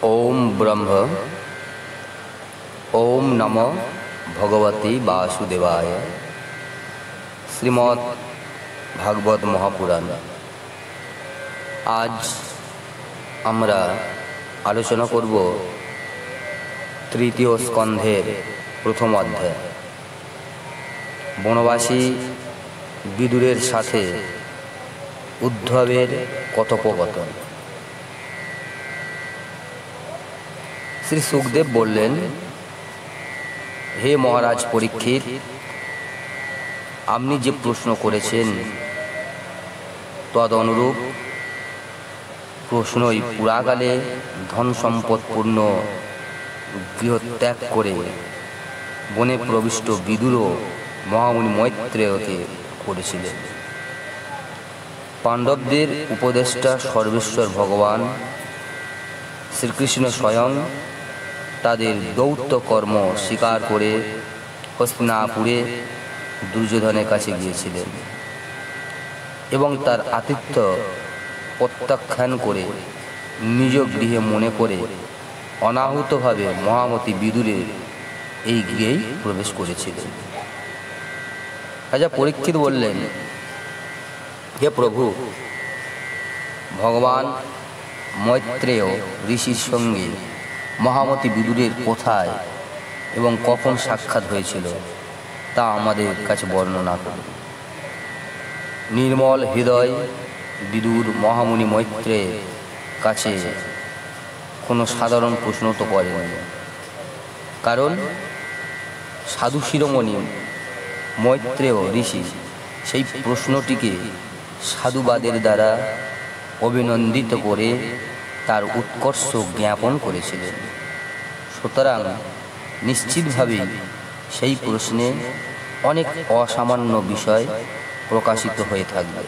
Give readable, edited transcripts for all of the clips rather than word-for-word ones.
ओम ब्रह्म ओम नमो भगवते वासुदेवाय। श्रीमद् भागवत महापुराण। आज আমরা আলোচনা করব তৃতীয় স্কন্ধের প্রথম অধ্যায়, বনবাসী বিদুরের সাথে উদ্ধবের কথোপকথন। শ্রী সুখদেব বললেন, হে মহারাজ পরীক্ষিত, আপনি যে প্রশ্ন করেছেন তদ অনুরূপ প্রশ্নই পুরাকালে ধন সম্পদপূর্ণ গৃহত্যাগ করে বনে প্রবিষ্ট বিদুর মহামুনি মৈত্রেয়কে করেছিলেন। পাণ্ডবদের উপদেষ্টা সর্বেশ্বর ভগবান শ্রীকৃষ্ণ স্বয়ং তাদের দৌত্য কর্ম স্বীকার করে হস্তিনাপুরে দুর্যোধনের কাছে গিয়েছিলেন এবং তার আতিথ্য প্রত্যাখ্যান করে নিজ গৃহে মনে করে অনাহুতভাবে মহামতি বিদুরের এই গৃহেই প্রবেশ করেছিলেন। রাজা পরীক্ষিত বললেন, হে প্রভু, ভগবান মৈত্রেয় ঋষির সঙ্গে মহামতি বিদুরের কোথায় এবং কখন সাক্ষাৎ হয়েছিল তা আমাদের কাছে বর্ণনা করুন। নির্মল হৃদয় বিদুর মহামুনি মৈত্রেয়ের কাছে কোনো সাধারণ প্রশ্ন তো করেননি, কারণ সাধু শিরোমণি মৈত্রেয় ঋষি সেই প্রশ্নটিকে সাধুবাদের দ্বারা অভিনন্দিত করে তার উৎকর্ষ জ্ঞাপন করেছিলেন। সুতরাং নিশ্চিতভাবেই সেই প্রশ্নে অনেক অসামান্য বিষয় প্রকাশিত হয়ে থাকবে।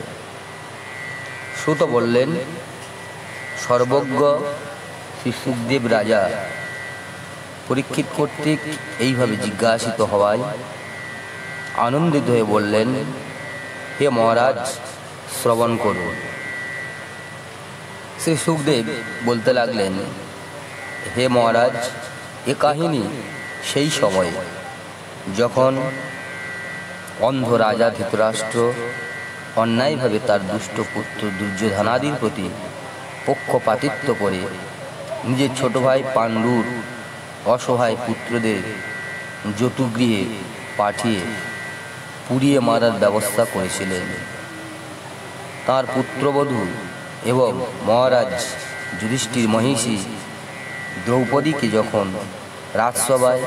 সুত বললেন, সর্বজ্ঞ শ্রী সুখদেব রাজা পরীক্ষিত কর্তৃক এইভাবে জিজ্ঞাসিত হওয়ায় আনন্দিত হয়ে বললেন, হে মহারাজ, শ্রবণ করুন। শ্রী সুখদেব বলতে লাগলেন, হে মহারাজ, এ কাহিনী সেই সময় যখন অন্ধ রাজা ধৃতরাষ্ট্র অন্যায়ভাবে তার দুষ্ট পুত্র দুর্যোধনাদির প্রতি পক্ষপাতিত্ব করে নিজের ছোট ভাই পাণ্ডুর অসহায় পুত্রদের যতুগৃহে পাঠিয়ে পুড়িয়ে মারার ব্যবস্থা করেছিলেন। তাঁর পুত্রবধূ এবং মহারাজ যুধিষ্ঠির মহিষী দ্রৌপদীকে যখন রাজসভায়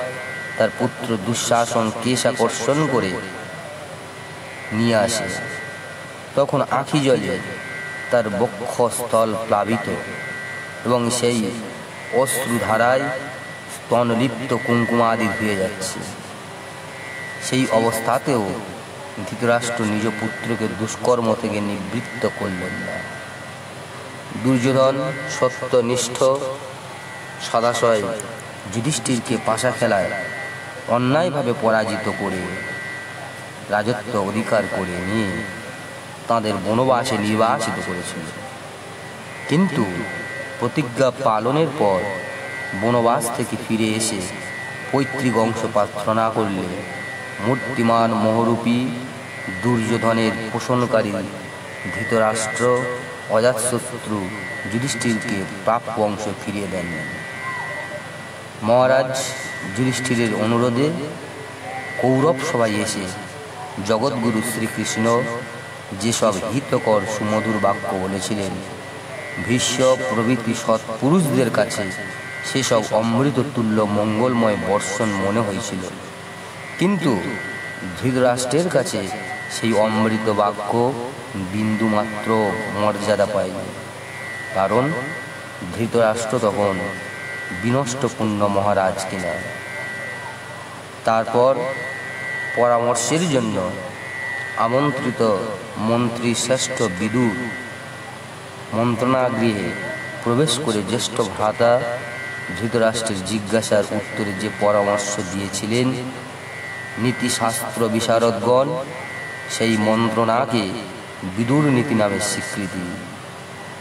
তার পুত্র দুঃশাসন কেশ আকর্ষণ করে নিয়ে আসে, তখন আঁখি জলে তার বক্ষস্থল প্লাবিত এবং সেই অশ্রুধারায় স্তনলিপ্ত কুঙ্কুমাদি ধুয়ে যাচ্ছে। সেই অবস্থাতেও ধৃতরাষ্ট্র নিজ পুত্রকে দুষ্কর্ম থেকে নিবৃত্ত করলেন না। দুর্যোধন সত্যনিষ্ঠ সদাশয় যুধিষ্ঠিরকে পাশা খেলায় অন্যায়ভাবে পরাজিত করে রাজত্ব অধিকার করে নিয়ে তাঁদের বনবাসে নির্বাসিত করেছিল। কিন্তু প্রতিজ্ঞা পালনের পর বনবাস থেকে ফিরে এসে পৈতৃক অংশ প্রার্থনা করলে মূর্তিমান মোহরূপী দুর্যোধনের পোষণকারী ধৃতরাষ্ট্র অজাতশত্রু যুধিষ্ঠিরকে প্রাপ্য অংশ ফিরিয়ে দেন। মহারাজ যুধিষ্ঠিরের অনুরোধে কৌরব সভায় এসে জগৎগুরু শ্রীকৃষ্ণ যেসব হিতকর সুমধুর বাক্য বলেছিলেন, ভীষ্ম প্রভৃতি সৎপুরুষদের কাছে সেসব অমৃততুল্য মঙ্গলময় বর্ষণ মনে হয়েছিল। কিন্তু ধৃতরাষ্ট্রের কাছে সেই অমৃত বাক্য বিন্দুমাত্র মর্যাদা পায়নি, কারণ ধৃতরাষ্ট্র তখন বিনষ্টপূর্ণ মহারাজ কিনা। তারপর পরামর্শের জন্য আমন্ত্রিত মন্ত্রী শ্রেষ্ঠ বিদুর মন্ত্রণাগৃহে প্রবেশ করে জ্যেষ্ঠ ভ্রাতা ধৃতরাষ্ট্রের জিজ্ঞাসার উত্তরে যে পরামর্শ দিয়েছিলেন, নীতিশাস্ত্র বিশারদগণ সেই মন্ত্রণাকে বিদুর নীতি নামে স্বীকৃতি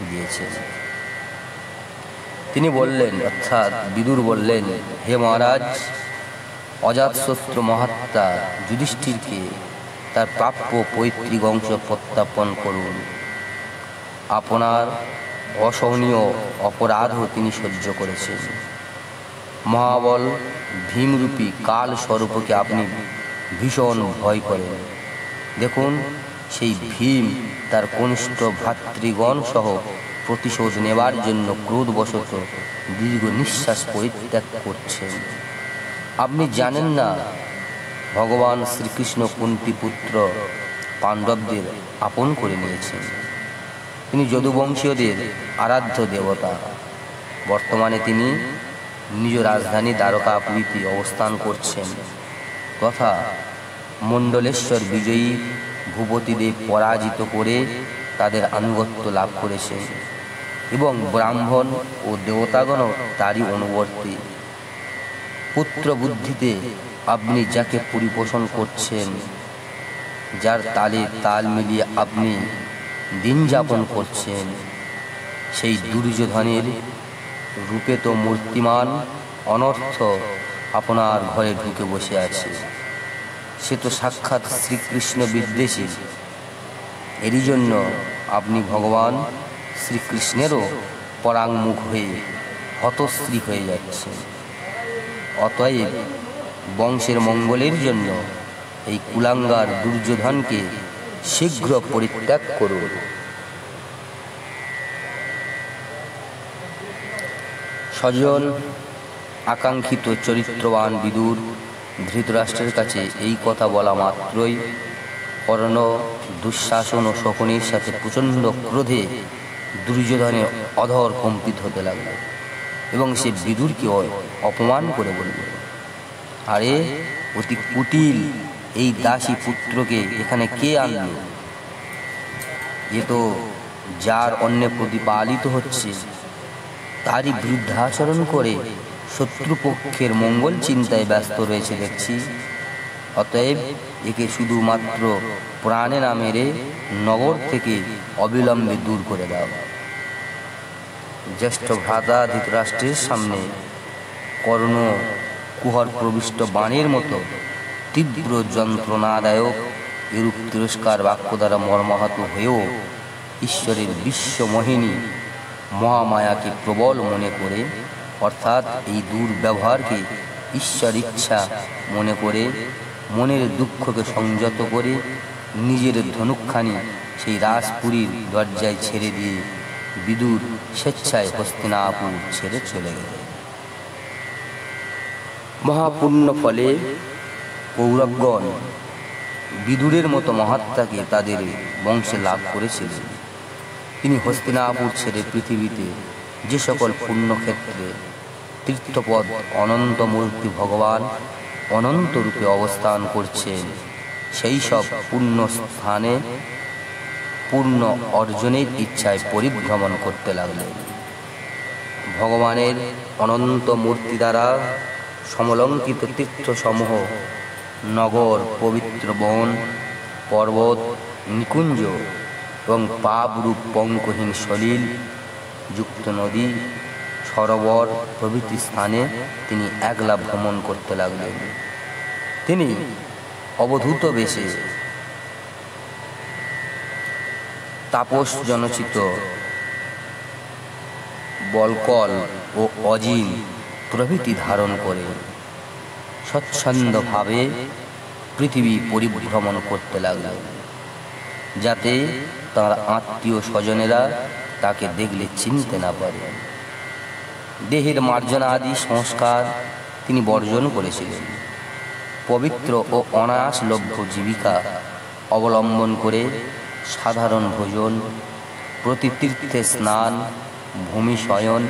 দিয়েছে। তিনি বললেন, অর্থাৎ বিদুর বললেন, হে মহারাজ, অজাতশত্রু মহাত্মা যুধিষ্ঠিরকে তার প্রাপ্য পৈতৃক অংশ প্রত্যাপন করুন। আপনার অসহনীয় অপরাধও তিনি সহ্য করেছেন। মহাবল ভীমরূপী কাল স্বরূপকে আপনি ভীষণ ভয় করেন। দেখুন, সেই ভীম তার কনিষ্ঠ ভ্রাতৃগণ সহ প্রতিশোধ নেবার জন্য ক্রোধবশত দীর্ঘ নিঃশ্বাস পরিত্যাগ করছেন। আপনি জানেন না ভগবান শ্রীকৃষ্ণ কুন্তিপুত্র পাণ্ডবদের আপন করে নিয়েছেন। তিনি যদুবংশীয়দের আরাধ্য দেবতা। বর্তমানে তিনি নিজ রাজধানী দ্বারকাপুরীতে অবস্থান করছেন তথা মণ্ডলেশ্বর বিজয়ী ভূপতিদের পরাজিত করে তাদের আনুগত্য লাভ করেছেন এবং ব্রাহ্মণ ও দেবতাগণও তারই অনুবর্তী। পুত্র বুদ্ধিতে আপনি যাকে পরিপোষণ করছেন, যার তালে তাল মিলিয়ে আপনি দিন যাপন করছেন, সেই দুর্যোধনের রূপে তো মূর্তিমান অনর্থ আপনার ঘরে ঢুকে বসে আছে। সে তো সাক্ষাৎ শ্রীকৃষ্ণ বিদ্বেষী। এরই জন্য আপনি ভগবান শ্রীকৃষ্ণেরও পরাঙ্গমুখ হয়ে হতশ্রী হয়ে যাচ্ছেন। অতএব বংশের মঙ্গলের জন্য এই কুলাঙ্গার দুর্যোধনকে শীঘ্র পরিত্যাগ করুন। স্বজন আকাঙ্ক্ষিত চরিত্রবান বিদুর ধৃতরাষ্ট্রের কাছে এই কথা বলা মাত্রই কর্ণ, দুঃশাসন ও শকুনির সাথে প্রচণ্ড ক্রোধে দুর্যোধনের অধর কম্পিত হতে লাগল এবং সে বিদুরকে অপমান করে বলল, আরে অতি কুটিল এই দাসী পুত্রকে এখানে কে আনল? এ তো যার অন্যে প্রতিপালিত হচ্ছে তারই বৃদ্ধাচরণ করে শত্রুপক্ষের মঙ্গল চিন্তায় ব্যস্ত রয়েছে দেখছি। অতএব একে শুধুমাত্র প্রাণে না মেরে নগর থেকে অবিলম্বে দূর করে দাও। জ্যেষ্ঠ ভ্রাতা ধৃতরাষ্ট্রের সামনে কর্ণ কুহর প্রবিষ্ট বাণের মতো তীব্র যন্ত্রণাদায়ক এরূপ তিরস্কার বাক্য দ্বারা মর্মাহত হয়েও ঈশ্বরের বিশ্বমোহিনী মহামায়াকে প্রবল মনে করে, অর্থাৎ এই দুর্ব্যবহারকে ঈশ্বর ইচ্ছা মনে করে, মনের দুঃখকে সংযত করে নিজের ধনুকখানি সেই রাজপুরীর দরজায় ছেড়ে দিয়ে বিদুর স্বেচ্ছায় হস্তিনাপুর ছেড়ে চলে গেল। মহাপুণ্য ফলে কৌরবগণ বিদুরের মতো মহাত্মাকে তাদের বংশে লাভ করেছিলেন। তিনি হস্তিনাপুর ছেড়ে পৃথিবীতে যে সকল পুণ্যক্ষেত্রে তীর্থপদ অনন্তমূর্তি ভগবান অনন্ত রূপে অবস্থান করছেন, সেই সব পুণ্য স্থানে পূর্ণ অর্জনের ইচ্ছায় পরিভ্রমণ করতে লাগলেন। ভগবানের অনন্ত মূর্তি দ্বারা সমলঙ্কিত তীর্থসমূহ, নগর, পবিত্র বন, পর্বত, নিকুঞ্জ এবং পাপরূপ পঙ্কহীন সলিল যুক্ত নদী, সরোবর প্রভৃতি স্থানে তিনি একলা ভ্রমণ করতে লাগলেন। তিনি অবধূত বেশে তাপস জনচিত বলকল ও অজিন প্রভৃতি ধারণ করে স্বচ্ছন্দভাবে পৃথিবী পরিভ্রমণ করতে লাগলেন, যাতে তার আত্মীয় স্বজনেরা তাকে দেখলে চিনতে না পারে। দেহের মার্জনা আদি সংস্কার তিনি বর্জন করেছিলেন। পবিত্র ও অনায়াসলভ্য জীবিকা অবলম্বন করে সাধারণ ভোজন, প্রতি তীর্থে স্নান, ভূমি শয়ন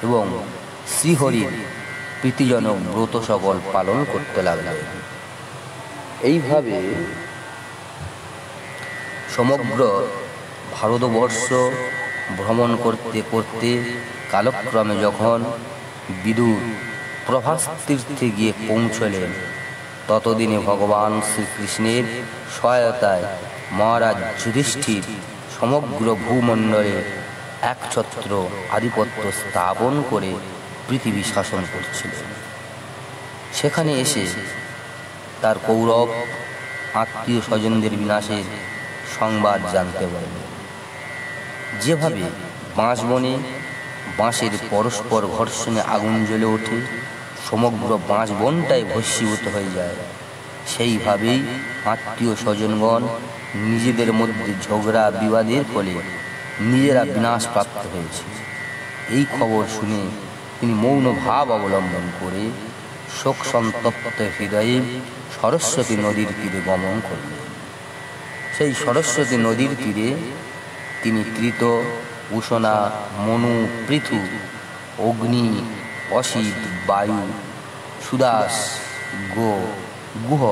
এবং শ্রীহরির প্রীতিজনক ব্রত সকল পালন করতে লাগলেন। এইভাবে সমগ্র ভারতবর্ষ ভ্রমণ করতে করতে কালক্রমে যখন বিদুর প্রভাস তীর্থে গিয়ে পৌঁছলেন, ততদিনে ভগবান শ্রীকৃষ্ণের সহায়তায় মহারাজ যুধিষ্ঠির সমগ্র ভূমণ্ডলে একছত্র আধিপত্য স্থাপন করে পৃথিবী শাসন করছিলেন। সেখানে এসে তার কৌরব আত্মীয় স্বজনদের বিনাশের সংবাদ জানতে পারলেন। যেভাবে বাঁশবনে বাঁশের পরস্পর ঘর্ষণে আগুন জ্বলে ওঠে, সমগ্র বাঁশবনটাই ভস্মীভূত হয়ে যায়, সেইভাবেই আত্মীয় স্বজনগণ নিজেদের মধ্যে ঝগড়া বিবাদের ফলে নিজেরা বিনাশপ্রাপ্ত হয়েছে। এই খবর শুনে তিনি মৌন ভাব অবলম্বন করে শোক সন্তপ্ত হৃদয়ে সরস্বতী নদীর তীরে গমন করলেন। সেই সরস্বতী নদীর তীরে তিনি ত্রিত, উষণা, মনু, পৃথু, অগ্নি, অসিত, বায়ু, সুদাস, গুহ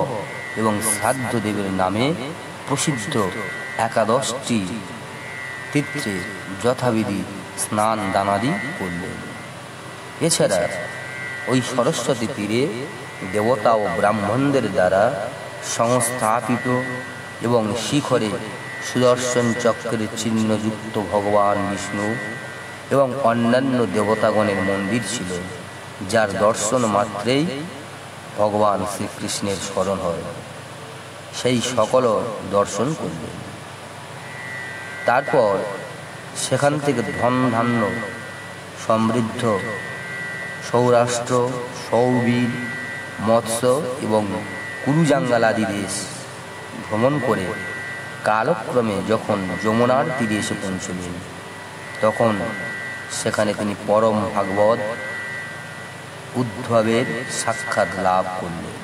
এবং শ্রাদ্ধ দেবের নামে প্রসিদ্ধ 11টি তীর্থে যথাবিধি স্নান দানাদি করলেন। এছাড়া ওই সরস্বতী তীরে দেবতা ও ব্রাহ্মণদের দ্বারা সংস্থাপিত এবং শিখরে সুদর্শন চক্রের চিহ্নযুক্ত ভগবান বিষ্ণু এবং অন্যান্য দেবতাগণের মন্দির ছিল, যার দর্শন মাত্রেই ভগবান শ্রীকৃষ্ণের স্মরণ হয়। সেই সকল দর্শন করলেন। তারপর সেখান থেকে ধন ধান্য সমৃদ্ধ সৌরাষ্ট্র, সৌবীর, মৎস্য এবং কুরুজাঙ্গাল আদি দেশ ভ্রমণ করে কালক্রমে যখন যমুনার তীরে এসে পৌঁছলেন, তখন সেখানে তিনি পরম ভাগবত উদ্ধবের সাক্ষাৎ লাভ করলেন।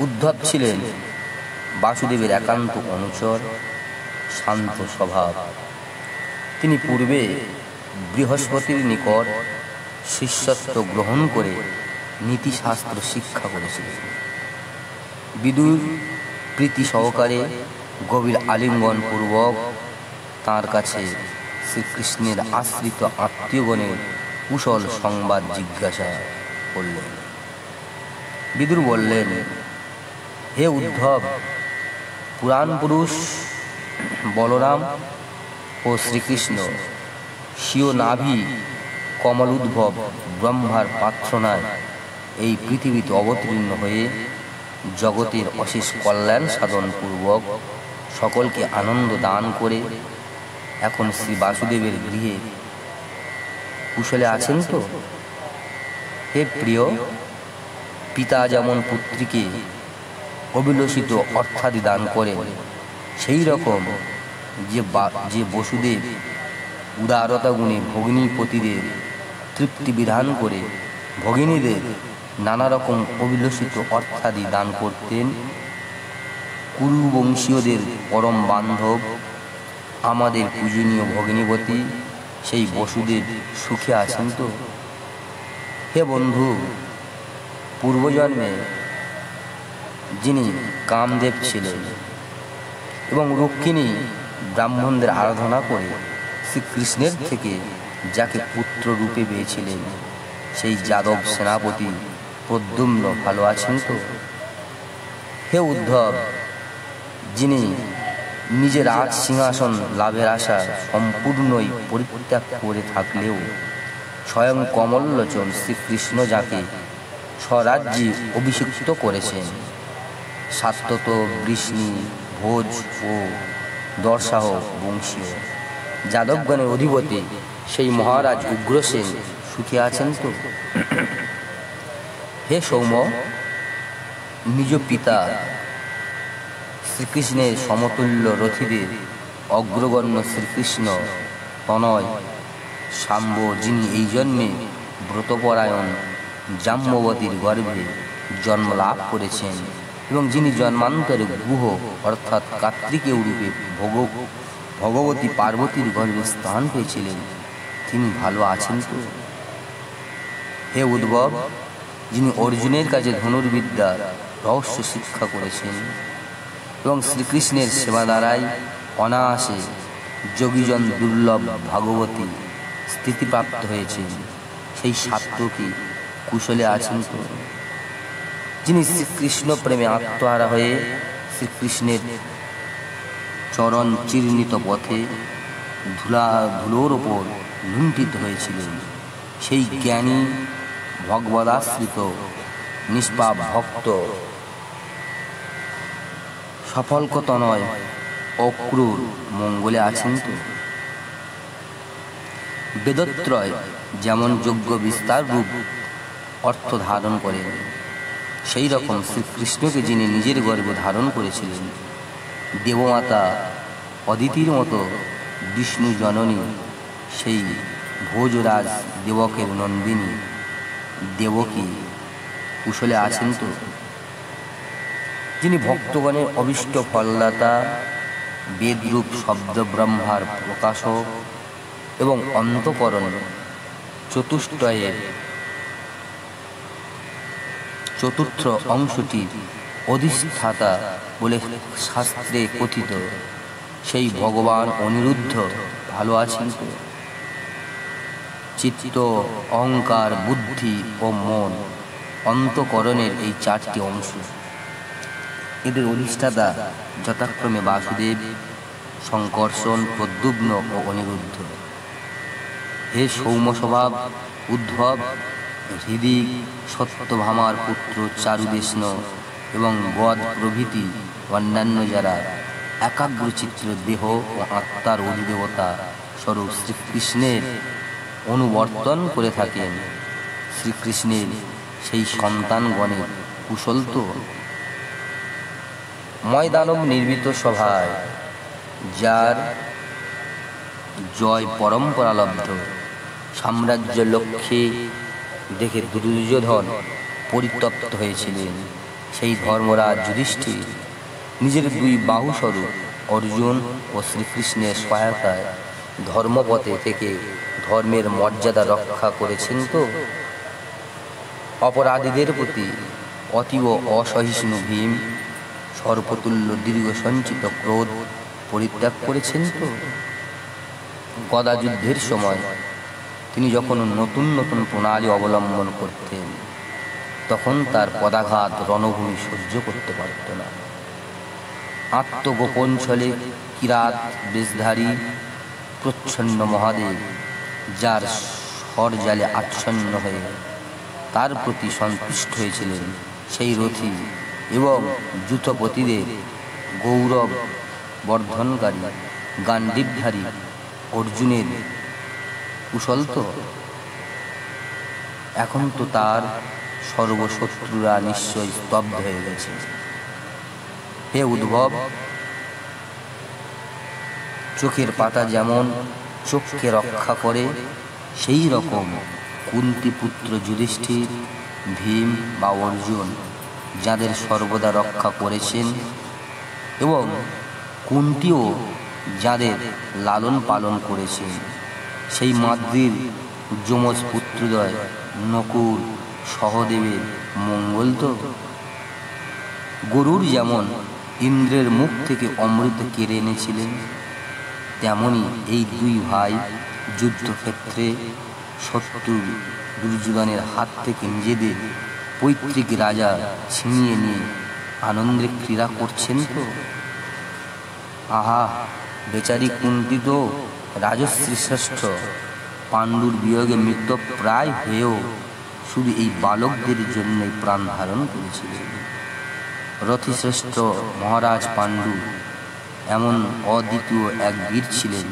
উদ্ধব ছিলেন বাসুদেবের একান্ত অনুচর, শান্ত স্বভাব। তিনি পূর্বে বৃহস্পতির নিকট শিষ্যত্ব গ্রহণ করে নীতিশাস্ত্র শিক্ষা করেছিলেন। বিদুর প্রীতি সহকারে গভীর আলিঙ্গন পূর্বক তাঁর কাছে শ্রীকৃষ্ণের আশ্রিত আত্মীয়গণের কুশল সংবাদ জিজ্ঞাসা করলেন। বিদুর বললেন, হে উদ্ধব, পুরাণ পুরুষ বলরাম ও শ্রীকৃষ্ণ স্বীয় নাভি কমল উদ্ভব ব্রহ্মার প্রার্থনায় এই পৃথিবীতে অবতীর্ণ হয়ে জগতের অশেষ কল্যাণ সাধন পূর্বক সকলকে আনন্দ দান করে এখন শ্রী বাসুদেবের গৃহে কুশলে আছেন তো? হে প্রিয়, পিতা যেমন পুত্রীকে অভিলষিত অর্থাদি দান করেন, সেই রকম যে বসুদেব উদারতা গুণে ভগিনীপতিদের তৃপ্তি বিধান করে ভগিনীদের নানা রকম অভিলষিত অর্থাদি দান করতেন, কুরুবংশীয়দের পরম বান্ধব আমাদের পূজনীয় ভগিনীপতি সেই বসুদেব সুখে আছেন তো? হে বন্ধু, পূর্বজন্মে যিনি কামদেব ছিলেন এবং রুক্মিণী ব্রাহ্মণদের আরাধনা করে শ্রীকৃষ্ণের থেকে যাকে পুত্র রূপে পেয়েছিলেন, সেই যাদব সেনাপতি প্রদ্যুম্ন ভালো আছেন তো? হে উদ্ধব, যিনি নিজের রাজ সিংহাসন লাভের আশা সম্পূর্ণই পরিত্যাগ করে থাকলেও স্বয়ং কমললোচন শ্রীকৃষ্ণ যাকে স্বরাজ্যে অভিষিক্ত করেছেন, সাত্যত, বৃষ্ণি, ভোজ ও দর্শাহ বংশীয় যাদবগণের অধিপতি সেই মহারাজ উগ্রসেন সুখে আছেন তো? হে সৌম্য, নিজ পিতা শ্রীকৃষ্ণের সমতুল্য রথীদের অগ্রগণ্য শ্রীকৃষ্ণ তনয় শাম্ব, যিনি এই জন্মে ব্রতপরায়ণ জাম্ববতীর গর্ভে জন্ম লাভ করেছেন এবং যিনি জন্মান্তরে গুহ অর্থাৎ কার্তিকেয় রূপে ভগবতী পার্বতীর গর্ভে স্থান পেয়েছিলেন, তিনি ভালো আছেন তো? হে উদ্ভব, যিনি অর্জুনের কাছে ধনুর্বিদ্যার রহস্য শিক্ষা করেছেন এবং শ্রীকৃষ্ণের সেবা দ্বারাই অনায়াসে যোগীজন দুর্লভ ভাগবতী স্থিতিপ্রাপ্ত হয়েছেন, সেই সাত্যকী কুশলে আছেন তো? যিনি শ্রীকৃষ্ণ প্রেমে আত্মহারা হয়ে শ্রীকৃষ্ণের চরণ চিহ্নিত পথে ধুলোর ওপর লুণ্ঠিত হয়েছিলেন। সেই জ্ঞানী ভগবদাশ্রিত নিষ্পাপ ভক্ত সফলকতনয় অক্রূর মঙ্গলে আছেন তো? বেদত্রয় যেমন যজ্ঞ বিস্তার রূপ অর্থ ধারণ করেন, সেই রকম শ্রীকৃষ্ণকে যিনি নিজের গর্ভে ধারণ করেছিলেন, দেবমাতা অদিতির মতো বিষ্ণু জননী, সেই ভোজরাজ দেবকের নন্দিনী দেবকী কুশলে আছেন তো? যিনি ভক্তগণের অভীষ্ট ফলদাতা, বেদরূপ শব্দ ব্রহ্মার প্রকাশক এবং অন্তঃকরণ চতুষ্টয়ের চতুর্থ অংশটির অধিষ্ঠাতা বলে শাস্ত্রে কথিত, সেই ভগবান অনিরুদ্ধ ভালো আছেন তো? চিত্ত, অহংকার, বুদ্ধি ও মন, অন্তঃকরণের এই চারটি অংশ, এদের অধিষ্ঠাতা যথাক্রমে বাসুদেব, সংকর্ষণ, প্রদ্যুম্ন ও অনিরুদ্ধ। হে সৌম্য স্বভাব উদ্ধব, হৃদিক, সত্যভামার পুত্র চারুদেষ্ণ এবং বদ প্রভৃতি অন্যান্য যারা একাগ্রচিত্র দেহ ও আত্মার অধিদেবতা স্বরূপ শ্রীকৃষ্ণের অনুবর্তন করে থাকেন, শ্রীকৃষ্ণের সেই সন্তানগণের কুশল তো? ময়দানব নির্মিত সভায় যার জয় পরম্পরালব্ধ, সাম্রাজ্য লক্ষ্যে দেখে দুর্যোধন পরিতপ্ত হয়েছিলেন, সেই ধর্মরাজ যুধিষ্ঠির নিজের দুই বাহুস্বরূপ অর্জুন ও শ্রীকৃষ্ণের সহায়তায় ধর্মপথে থেকে ধর্মের মর্যাদা রক্ষা করেছেন তো? অপরাধীদের প্রতি অতীব অসহিষ্ণু ভীম সর্পতুল্য দীর্ঘ সঞ্চিত ক্রোধ পরিত্যাগ করেছেন তো? গদা যুদ্ধের সময় তিনি যখন নতুন নতুন প্রণালী অবলম্বন করতেন, তখন তার পদাঘাত রণভূমি সহ্য করতে পারত না। আত্মগোপন ছলে কিরাত বেশধারী প্রচ্ছন্ন মহাদেব, যার স্বরজালে আচ্ছন্ন হয়ে তার প্রতি সন্তুষ্ট হয়েছিলেন, সেই রথী এবং যূথপতিদের গৌরব বর্ধনকারী গান্ডীবধারী অর্জুনের কুশল তো? এখন তো তার সর্বশত্রুরা নিশ্চয় স্তব্ধ হয়ে গেছে। হে উদ্ভব, চোখের পাতা যেমন চোখকে রক্ষা করে, সেই রকম কুন্তী পুত্র যুধিষ্ঠির, ভীম বা অর্জুন যাদের সর্বদা রক্ষা করেছেন এবং কুন্তীও যাদের লালন পালন করেছেন, সেই মাদ্রির যমজ পুত্রদ্বয় নকুল সহদেবের মঙ্গল তো? গরুর যেমন ইন্দ্রের মুখ থেকে অমৃত কেড়ে এনেছিলেন, তেমনি এই দুই ভাই যুদ্ধক্ষেত্রে শত্রু দুর্যোধনের হাত থেকে নিজেদের পৈতৃক রাজা ছিনিয়ে নিয়ে আনন্দের ক্রীড়া করছেন তো? আহা, বেচারি কুন্তী তো রাজশ্রী শ্রেষ্ঠ পাণ্ডুর বিয়োগে মৃত্যু প্রায় হয়েও শুধু এই বালকদের জন্যই প্রাণ ধারণ করেছিলেন। রথিশ্রেষ্ঠ মহারাজ পাণ্ডু এমন অদ্বিতীয় এক বীর ছিলেন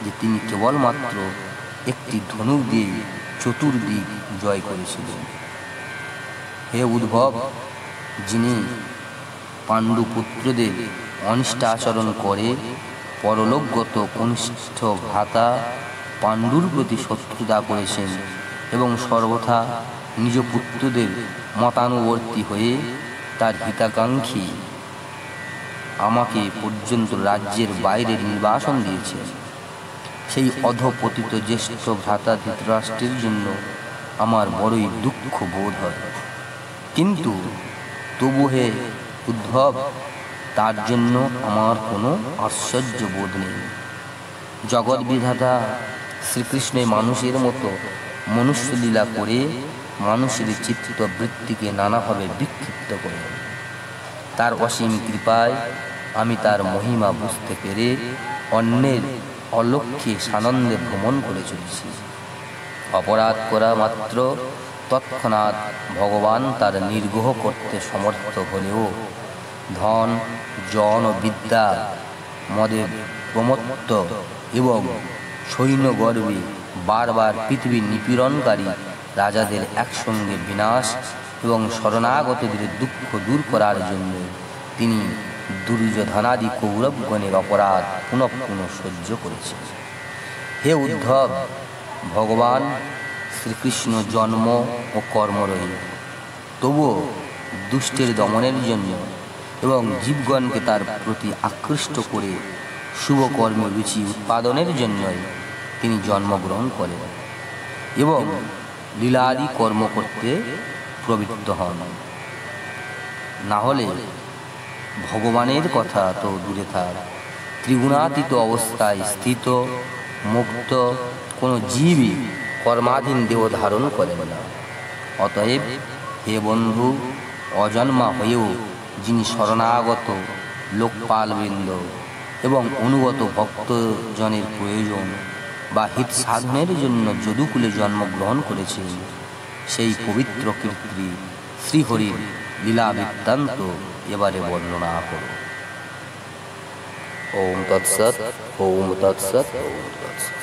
যে তিনি কেবলমাত্র একটি ধনুক দিয়ে চতুর্দিক জয় করেছিলেন। হে উদ্ভব, যিনি পাণ্ডু পুত্রদের অনিষ্ট আচরণ করে পরলোকগত কনিষ্ঠ ভ্রাতা পাণ্ডুর প্রতি শত্রুতা করেছেন এবং সর্বথা নিজ পুত্রদের মতানুবর্তী হয়ে তার হিতাকাঙ্ক্ষী আমাকে পর্যন্ত রাজ্যের বাইরে নির্বাসন দিয়েছেন, সেই অধপতিত জ্যেষ্ঠ ভ্রাতা ধৃতরাষ্ট্রের জন্য আমার বড়ই দুঃখ বোধ হয়। কিন্তু তবু হে উদ্ধব, তার জন্য আমার কোনো আশ্চর্য বোধ নেই। জগৎ বিধাতা শ্রীকৃষ্ণ মানুষের মতো মনুষ্যলীলা করে মানুষের চিত্ত বৃত্তিকে নানাভাবে বিক্ষিপ্ত করেন। তার অসীম কৃপায় আমি তার মহিমা বুঝতে পেরে অন্যের অলক্ষ্যে সানন্দে ভ্রমণ করে চলেছি। অপরাধ করা মাত্র তৎক্ষণাৎ ভগবান তার নির্গ্রহ করতে সমর্থ হলেও ধন, জন ও বিদ্যা, মদে প্রমত্ত এবং সৈন্যগর্বে বারবার পৃথিবীর নিপীড়নকারী রাজাদের একসঙ্গে বিনাশ এবং শরণাগতদের দুঃখ দূর করার জন্য তিনি দুর্যোধনাদি কৌরবগণের অপরাধ পুনঃ পুনঃ সহ্য করেছেন। হে উদ্ধব, ভগবান শ্রীকৃষ্ণ জন্ম ও কর্মরহিত, তবুও দুষ্টের দমনের জন্য এবং জীবগণকে তার প্রতি আকৃষ্ট করে শুভ কর্মে রুচি উৎপাদনের জন্যই তিনি জন্মগ্রহণ করেন এবং লীলাদি কর্ম করতে প্রবৃত্ত হন। না হলে ভগবানের কথা তো দূরে থাক, ত্রিগুণাতীত অবস্থায় স্থিত মুক্ত কোনো জীবই কর্মাধীন দেহ ধারণ করেন না। অতএব হে বন্ধু, অজন্মা হয়েও যিনি শরণাগত লোকপালবৃন্দ এবং অনুগত ভক্তজনের প্রয়োজন বা হিত সাধনের জন্য যদুকুলে জন্মগ্রহণ করেছেন, সেই পবিত্র কীর্তি শ্রীহরির লীলা বৃত্তান্ত এবারে বর্ণনা করো। ওম তৎসৎ, ওম তৎসৎ, ওম তৎসৎ।